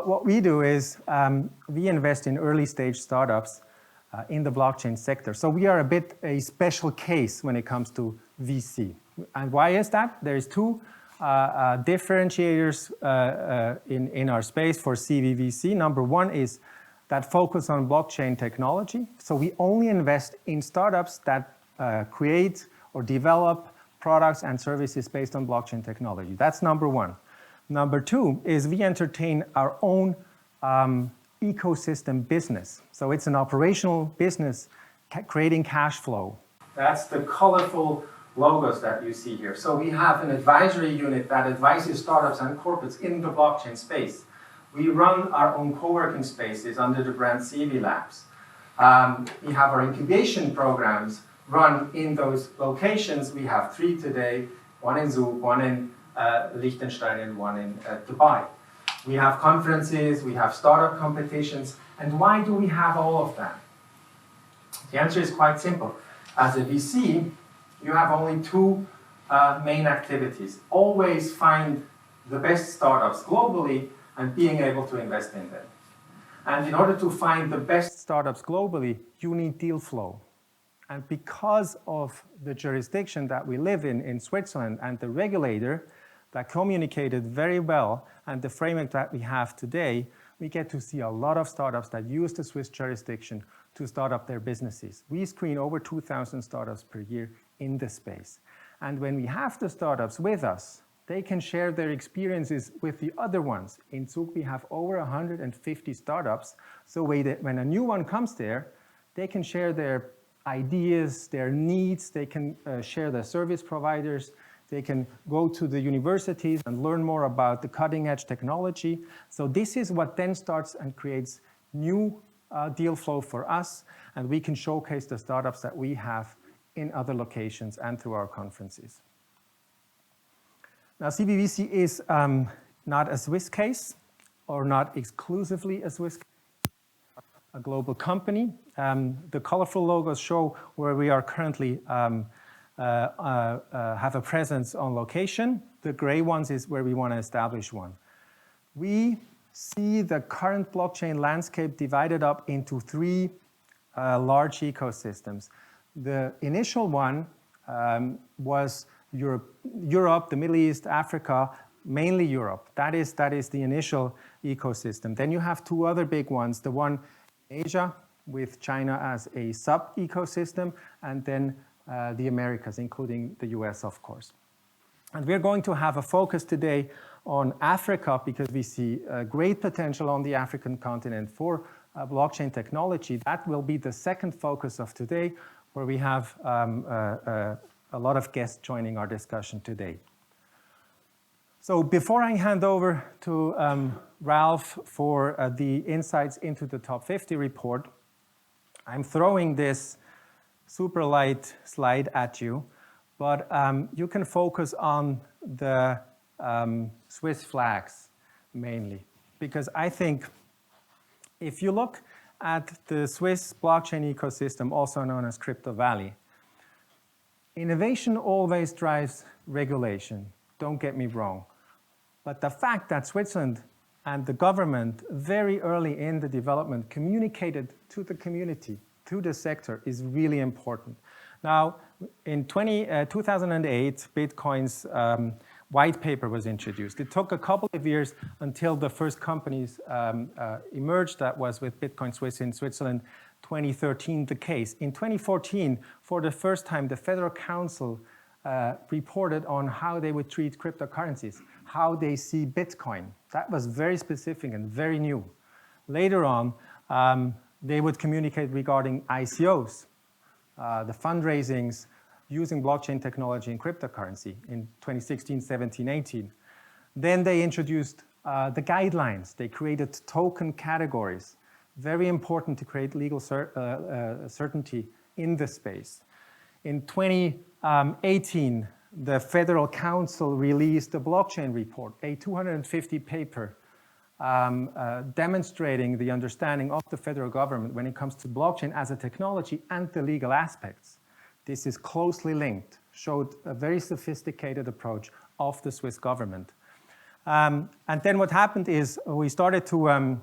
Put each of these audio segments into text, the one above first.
what we do is we invest in early stage startups in the blockchain sector. So we are a bit a special case when it comes to VC. And why is that? There's two differentiators in our space for CVVC. Number one is that focus on blockchain technology. So we only invest in startups that create or develop products and services based on blockchain technology. That's number one. Number two is we entertain our own ecosystem business. So it's an operational business creating cash flow. That's the colorful logos that you see here. So we have an advisory unit that advises startups and corporates in the blockchain space. We run our own co-working spaces under the brand CV Labs. We have our incubation programs run in those locations. We have 3 today, one in Zug, one in Liechtenstein, and one in Dubai. We have conferences, we have startup competitions. And why do we have all of that? The answer is quite simple. As a VC, you have only two main activities. Always find the best startups globally and being able to invest in them. And in order to find the best startups globally, you need deal flow. And because of the jurisdiction that we live in Switzerland, and the regulator that communicated very well, and the framework that we have today, we get to see a lot of startups that use the Swiss jurisdiction to start up their businesses. We screen over 2,000 startups per year in the space. And when we have the startups with us, they can share their experiences with the other ones. In Zug, we have over 150 startups. So when a new one comes there, they can share their ideas, their needs, they can share their service providers, they can go to the universities and learn more about the cutting edge technology. So this is what then starts and creates new deal flow for us, and we can showcase the startups that we have in other locations and through our conferences. Now, CVVC is not a Swiss case, or not exclusively a Swiss case, a global company. The colorful logos show where we are currently have a presence on location. The gray ones is where we want to establish one. We see the current blockchain landscape divided up into three large ecosystems. The initial one was Europe, the Middle East, Africa, mainly Europe. That is the initial ecosystem. Then you have two other big ones, the one in Asia with China as a sub-ecosystem, and then the Americas, including the US, of course. And we're going to have a focus today on Africa because we see great potential on the African continent for blockchain technology. That will be the second focus of today, where we have a lot of guests joining our discussion today. So before I hand over to Ralph for the insights into the top 50 report, I'm throwing this super light slide at you, but you can focus on the Swiss flags mainly, because I think if you look at the Swiss blockchain ecosystem, also known as Crypto Valley, innovation always drives regulation, don't get me wrong. But the fact that Switzerland and the government very early in the development communicated to the community, to the sector, is really important. Now, in 2008, Bitcoin's white paper was introduced. It took a couple of years until the first companies emerged. That was with Bitcoin Swiss in Switzerland, 2013 the case. In 2014, for the first time, the Federal Council reported on how they would treat cryptocurrencies, how they see Bitcoin. That was very specific and very new. Later on, they would communicate regarding ICOs, the fundraisings using blockchain technology and cryptocurrency in 2016, 17, 18. Then they introduced the guidelines. They created token categories. Very important to create legal certainty in the space. In 2018, the Federal Council released a blockchain report, a 250 paper demonstrating the understanding of the federal government when it comes to blockchain as a technology and the legal aspects. This is closely linked, showed a very sophisticated approach of the Swiss government. And then what happened is we started to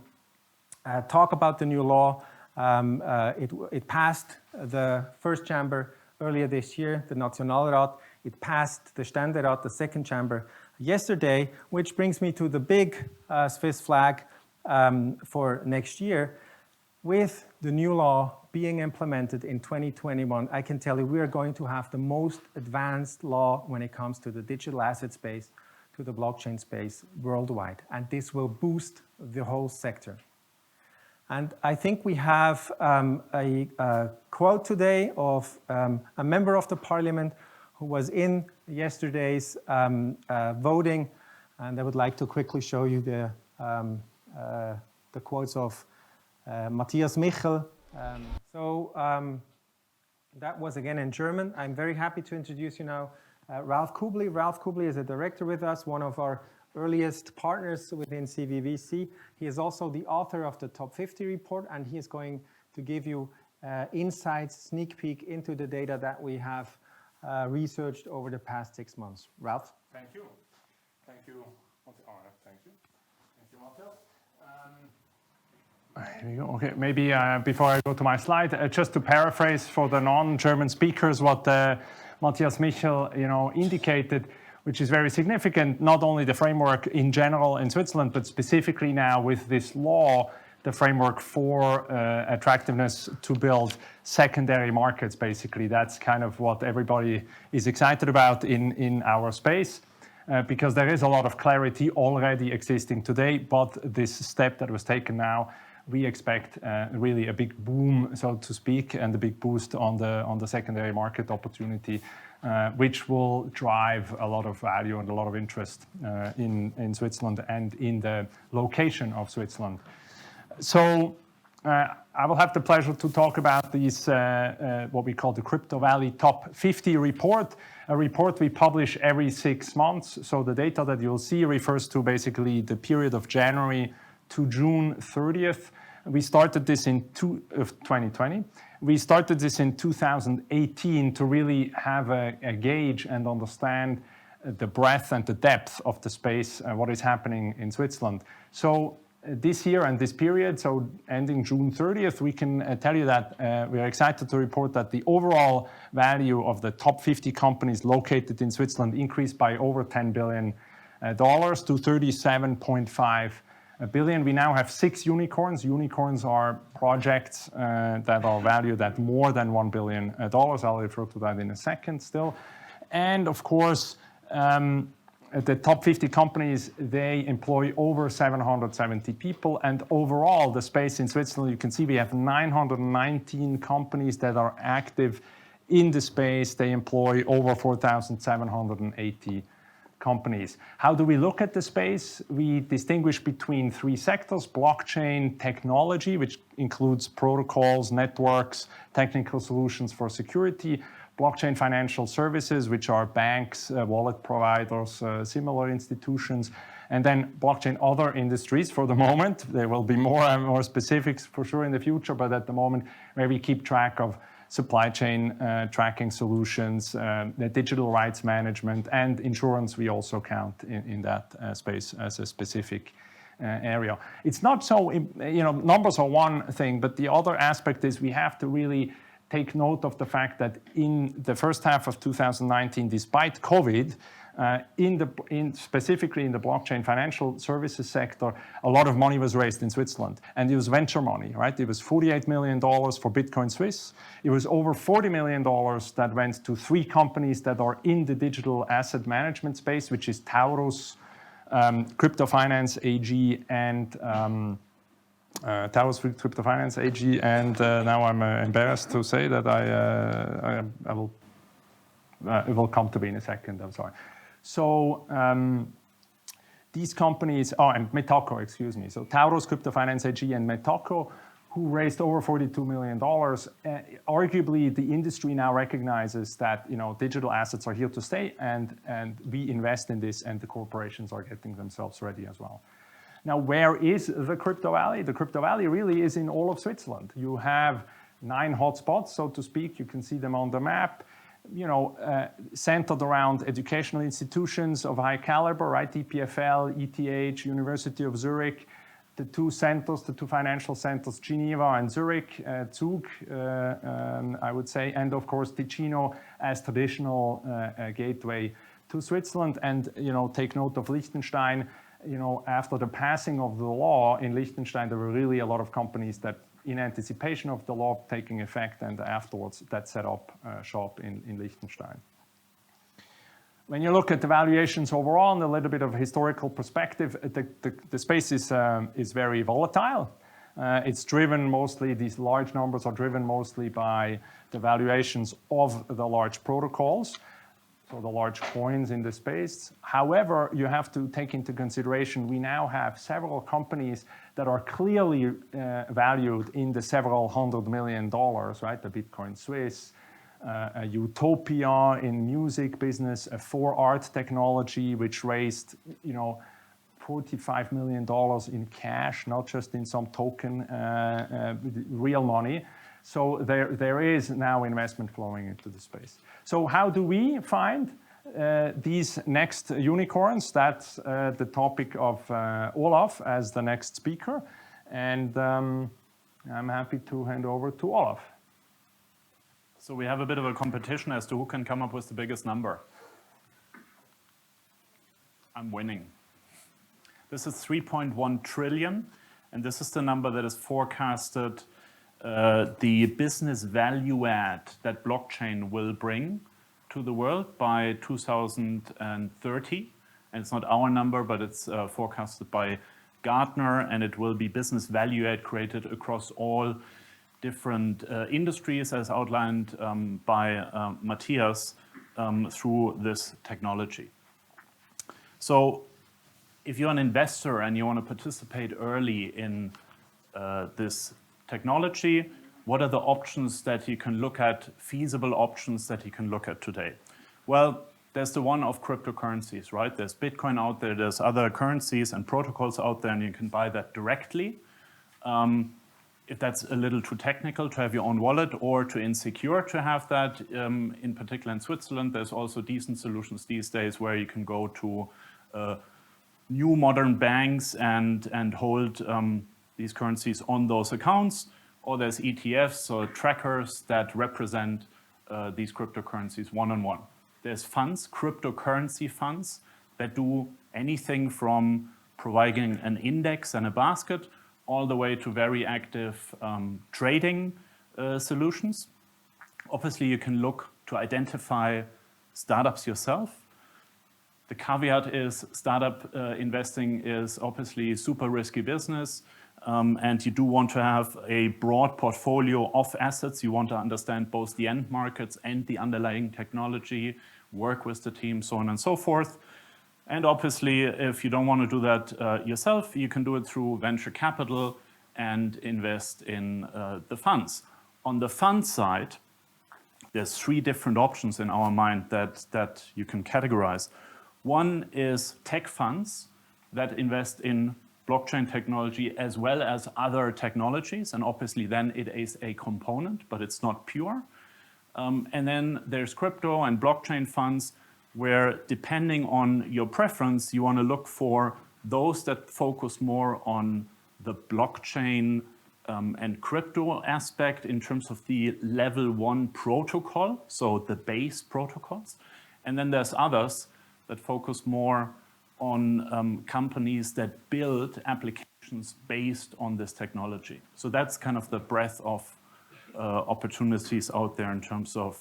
talk about the new law. It passed the first chamber earlier this year, the Nationalrat. It passed the Ständerat, the second chamber, yesterday, which brings me to the big Swiss flag for next year. With the new law being implemented in 2021, I can tell you we are going to have the most advanced law when it comes to the digital asset space, to the blockchain space worldwide. And this will boost the whole sector. And I think we have a quote today of a member of the parliament who was in yesterday's voting. And I would like to quickly show you the quotes of Matthias Michel. That was again in German. I'm very happy to introduce you now Ralph Kubli. Ralph Kubli is a director with us, one of our earliest partners within CVVC. He is also the author of the Top 50 report, and he is going to give you insights, sneak peek into the data that we have researched over the past 6 months. Ralph? Thank you. Thank you. Thank you. Thank you, Matthias. Here we go. Okay, maybe before I go to my slide, just to paraphrase for the non-German speakers what Matthias Michel, indicated, which is very significant. Not only the framework in general in Switzerland, but specifically now with this law, the framework for attractiveness to build secondary markets. Basically, that's kind of what everybody is excited about in our space. Because there is a lot of clarity already existing today, but this step that was taken now, we expect really a big boom, so to speak, and a big boost on the secondary market opportunity, which will drive a lot of value and a lot of interest in Switzerland and in the location of Switzerland. So I will have the pleasure to talk about these, what we call the Crypto Valley Top 50 report, a report we publish every 6 months. So the data that you'll see refers to basically the period of January to June 30th. We started this in 2020. We started this in 2018 to really have a gauge and understand the breadth and the depth of the space, what is happening in Switzerland. So this year and this period, so ending June 30th, we can tell you that we are excited to report that the overall value of the top 50 companies located in Switzerland increased by over $10 billion to 37.5 billion. We now have 6 unicorns. Unicorns are projects that are valued at more than $1 billion. I'll refer to that in a second still. And of course, the top 50 companies, they employ over 770 people. And overall, the space in Switzerland, you can see we have 919 companies that are active in the space. They employ over 4,780 companies. How do we look at the space? We distinguish between 3 sectors: blockchain technology, which includes protocols, networks, technical solutions for security; blockchain financial services, which are banks, wallet providers, similar institutions; and then blockchain other industries for the moment. There will be more and more specifics for sure in the future, but at the moment, where we keep track of supply chain tracking solutions, the digital rights management, and insurance we also count in that space as a specific area. It's not so, numbers are one thing, but the other aspect is we have to really take note of the fact that in the first half of 2019, despite COVID, specifically in the blockchain financial services sector, a lot of money was raised in Switzerland. And it was venture money, right? It was $48 million for Bitcoin Swiss. It was over $40 million that went to 3 companies that are in the digital asset management space, which is Taurus, Crypto Finance AG, and Taurus Crypto Finance AG. And now I'm embarrassed to say that it will come to me in a second, I'm sorry. So these companies, and Metaco, excuse me. So Taurus, Crypto Finance AG, and Metaco, who raised over $42 million. Arguably, the industry now recognizes that digital assets are here to stay, and we invest in this, and the corporations are getting themselves ready as well. Now, where is the Crypto Valley? The Crypto Valley really is in all of Switzerland. You have 9 hotspots, so to speak. You can see them on the map. centered around educational institutions of high caliber, right? EPFL, ETH, University of Zurich, the two financial centers, Geneva and Zurich, Zug, I would say, and of course Ticino as traditional gateway to Switzerland. And take note of Liechtenstein. After the passing of the law in Liechtenstein, there were really a lot of companies that, in anticipation of the law taking effect and afterwards, that set up shop in Liechtenstein. When you look at the valuations overall and a little bit of historical perspective, the space is very volatile. It's driven mostly, these large numbers are driven mostly by the valuations of the large protocols, so the large coins in the space. However, you have to take into consideration, we now have several companies that are clearly valued in the several $100 million, right? The Bitcoin Swiss, a Utopia in music business, a 4Art technology, which raised, $45 million in cash, not just in some token, real money. So there is now investment flowing into the space. So how do we find these next unicorns? That's the topic of Olaf as the next speaker. And I'm happy to hand over to Olaf. So we have a bit of a competition as to who can come up with the biggest number. I'm winning. This is 3.1 trillion, and this is the number that is forecasted the business value add that blockchain will bring to the world by 2030. And it's not our number, but it's forecasted by Gartner, and it will be business value add created across all different industries as outlined by Matthias through this technology. So if you're an investor and you want to participate early in this technology, what are the options that you can look at, feasible options that you can look at today? Well, there's the one of cryptocurrencies, right? There's Bitcoin out there, there's other currencies and protocols out there, and you can buy that directly. If that's a little too technical to have your own wallet or too insecure to have that, in particular in Switzerland, there's also decent solutions these days where you can go to new modern banks and hold these currencies on those accounts. Or there's ETFs, so trackers that represent these cryptocurrencies one-on-one. There's funds, cryptocurrency funds, that do anything from providing an index and a basket all the way to very active trading solutions. Obviously, you can look to identify startups yourself. The caveat is startup investing is obviously super risky business, and you do want to have a broad portfolio of assets. You want to understand both the end markets and the underlying technology, work with the team, so on and so forth. And obviously, if you don't want to do that yourself, you can do it through venture capital and invest in the funds. On the fund side, there's three different options in our mind that you can categorize. One is tech funds that invest in blockchain technology as well as other technologies, and obviously then it is a component, but it's not pure. And then there's crypto and blockchain funds where, depending on your preference, you want to look for those that focus more on the blockchain and crypto aspect in terms of the level 1 protocol, so the base protocols. And then there's others that focus more on companies that build applications based on this technology. So that's kind of the breadth of opportunities out there in terms of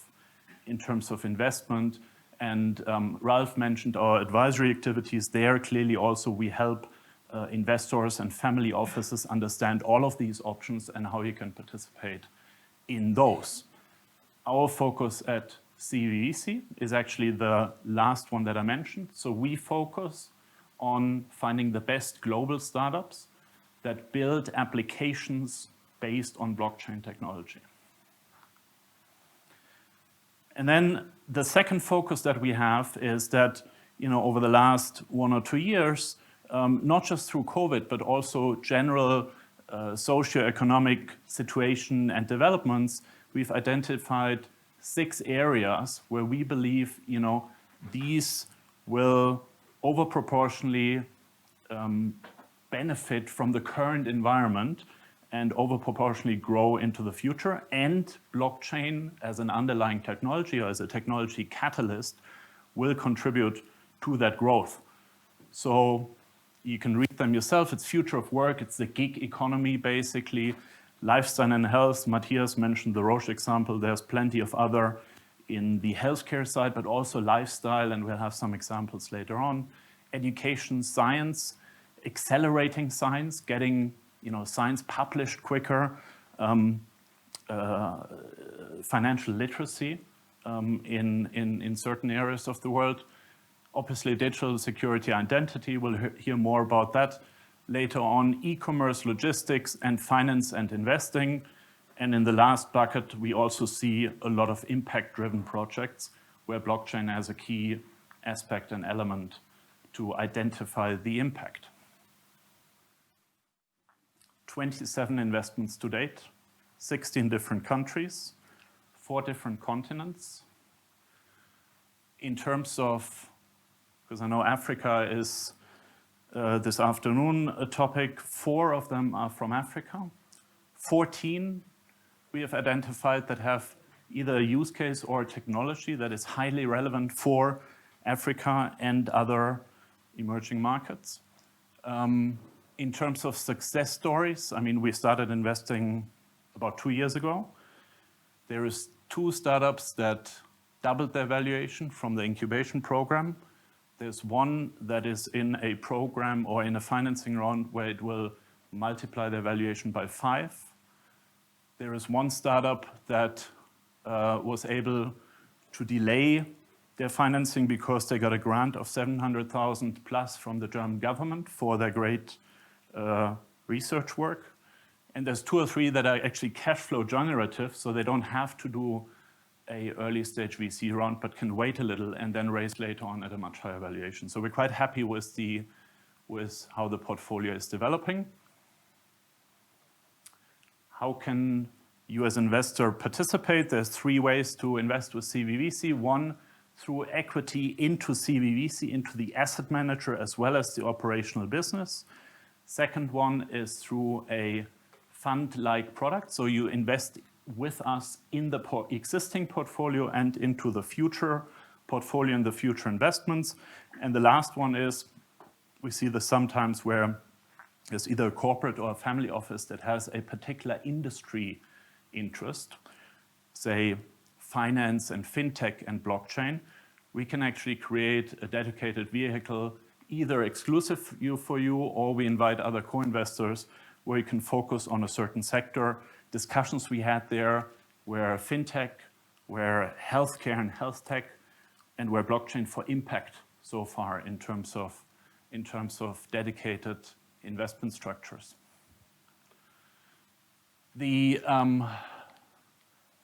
investment. And Ralph mentioned our advisory activities there. Clearly also we help investors and family offices understand all of these options and how you can participate in those. Our focus at CVVC is actually the last one that I mentioned. So we focus on finding the best global startups that build applications based on blockchain technology. And then the second focus that we have is that, over the last 1 or 2 years, not just through COVID, but also general socioeconomic situation and developments, we've identified 6 areas where we believe, these will overproportionally benefit from the current environment and overproportionally grow into the future. And blockchain as an underlying technology or as a technology catalyst will contribute to that growth. So you can read them yourself. It's future of work. It's the gig economy, basically. Lifestyle and health. Matthias mentioned the Roche example. There's plenty of other in the healthcare side, but also lifestyle, and we'll have some examples later on. Education, science, accelerating science, getting science published quicker, financial literacy in certain areas of the world. Obviously, digital security identity, we'll hear more about that later on. E-commerce, logistics, and finance and investing. And in the last bucket, we also see a lot of impact-driven projects where blockchain has a key aspect and element to identify the impact. 27 investments to date, 16 different countries, 4 different continents. In terms of, because I know Africa is this afternoon a topic, 4 of them are from Africa. 14 we have identified that have either a use case or a technology that is highly relevant for Africa and other emerging markets. In terms of success stories, we started investing about 2 years ago. There is 2 startups that doubled their valuation from the incubation program. There's one that is in a program or in a financing round where it will multiply their valuation by 5. There is one startup that was able to delay their financing because they got a grant of 700,000 plus from the German government for their great research work. And there's 2 or 3 that are actually cash flow generative, so they don't have to do a early stage VC round, but can wait a little and then raise later on at a much higher valuation. So we're quite happy with how the portfolio is developing. How can you as investor participate? There's 3 ways to invest with CVVC. One, through equity into CVVC, into the asset manager, as well as the operational business. Second one is through a fund-like product. So you invest with us in the existing portfolio and into the future portfolio and the future investments. And the last one is, we see this sometimes where there's either a corporate or a family office that has a particular industry interest, say finance and fintech and blockchain. We can actually create a dedicated vehicle, either exclusive for you, or we invite other co-investors where you can focus on a certain sector. Discussions we had there were fintech, were healthcare and health tech, and were blockchain for impact so far in terms of dedicated investment structures. The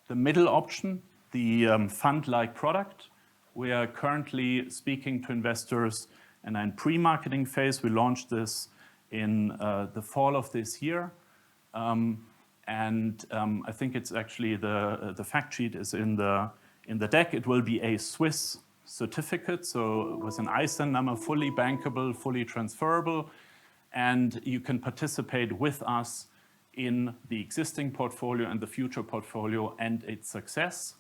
middle option, the fund-like product, we are currently speaking to investors and in pre-marketing phase. We launched this in the fall of this year. I think it's actually the fact sheet is in the deck. It will be a Swiss certificate, so with an ISIN number, fully bankable, fully transferable, and you can participate with us in the existing portfolio and the future portfolio and its success.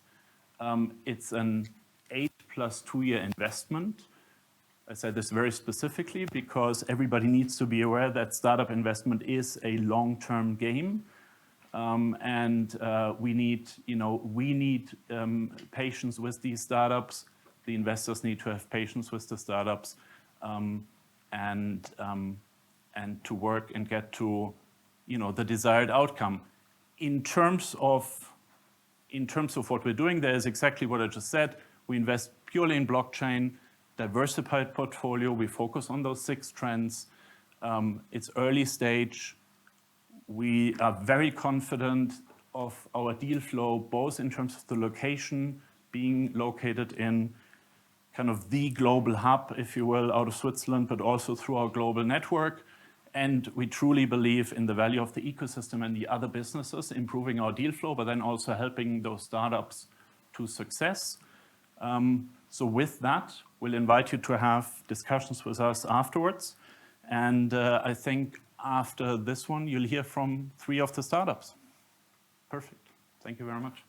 It's an 8 + 2 year investment. I said this very specifically because everybody needs to be aware that startup investment is a long-term game. We need patience with these startups. The investors need to have patience with the startups, and to work and get to the desired outcome. In terms of what we're doing, there is exactly what I just said. We invest purely in blockchain, diversified portfolio. We focus on those 6 trends. It's early stage. We are very confident of our deal flow, both in terms of the location, being located in kind of the global hub, if you will, out of Switzerland, but also through our global network. And we truly believe in the value of the ecosystem and the other businesses, improving our deal flow, but then also helping those startups to success. So with that, we'll invite you to have discussions with us afterwards. And I think after this one, you'll hear from 3 of the startups. Perfect. Thank you very much.